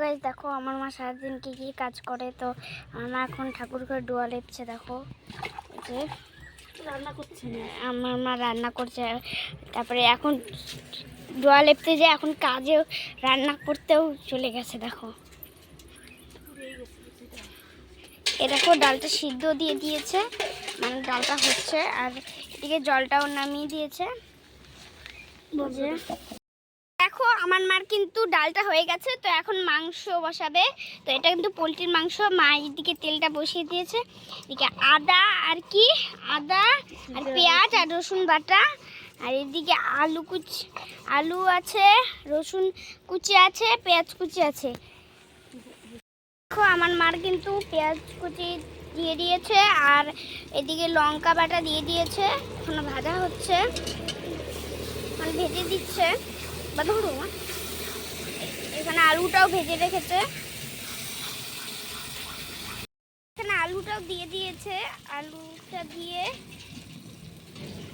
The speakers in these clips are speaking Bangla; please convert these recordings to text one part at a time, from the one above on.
গাইস দেখো আমার মা সারাদিন কি কি কাজ করে। তো আমার মা এখন ঠাকুর ঘরে ডোয়া লেপছে। দেখো যে রান্না করছে আমার মা রান্না করছে, তারপরে এখন ডোয়া লেপতে যে এখন কাজেও রান্না করতেও চলে গেছে। দেখো এ দেখো ডালটা সিদ্ধ দিয়ে দিয়েছে, মানে ডালটা হচ্ছে, আর এদিকে জলটাও নামিয়ে দিয়েছে। দেখো আমার মার কিন্তু ডালটা হয়ে গেছে, তো এখন মাংস বসাবে। তো এটা কিন্তু পোলট্রির মাংস। মা এইদিকে তেলটা বসিয়ে দিয়েছে, এদিকে আদা আর পেঁয়াজ আর রসুন বাটা, আর এদিকে আলু আছে, রসুন কুচি আছে, পেঁয়াজ কুচি আছে। দেখো আমার মার কিন্তু পেঁয়াজ কুচি দিয়ে দিয়েছে, আর এদিকে লঙ্কা বাটা দিয়ে দিয়েছে। এখনো ভাজা হচ্ছে, মানে ভেজে দিচ্ছে। এখানে আলুটাও ভেজে রেখেছে, এখানে আলুটাও দিয়ে দিয়েছে। আলুটা দিয়ে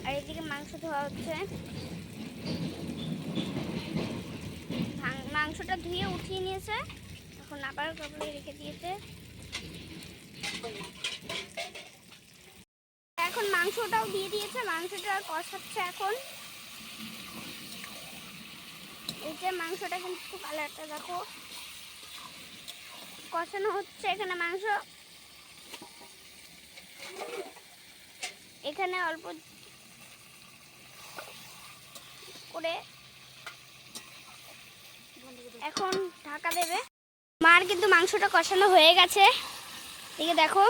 আর এদিকে মাংস ধোয়া হচ্ছে। মাংসটা ধুয়ে উঠিয়ে নিয়েছে, এখন আবার কবলে রেখে দিয়েছে। এখন মাংসটাও দিয়ে দিয়েছে, মাংসটা কষাচ্ছে এখন। এই যে মাংসটা কিন্তু কালারটা দেখো, কষানো হচ্ছে এখানে মাংস। এখানে অল্প করে এখন ঢাকা দেবে। মার কিন্তু মাংসটা কষানো হয়ে গেছে, এদিকে দেখো।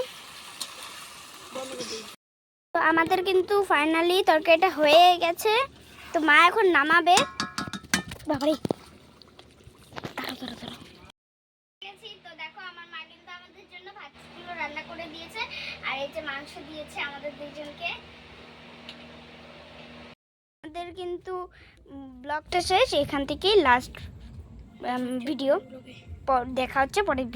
তো আমাদের কিন্তু ফাইনালি তরকারিটা হয়ে গেছে, তো মা এখন নামাবে। বাবারে তো দেখো আমার মা কিন্তু আমাদের জন্য ভাতগুলো রান্না করে দিয়েছে, আর এই যে মাংস দিয়েছে আমাদের দুইজনকে। আমাদের কিন্তু ব্লগটা শেষ, এখান থেকেই লাস্ট ভিডিও। দেখা হচ্ছে পরের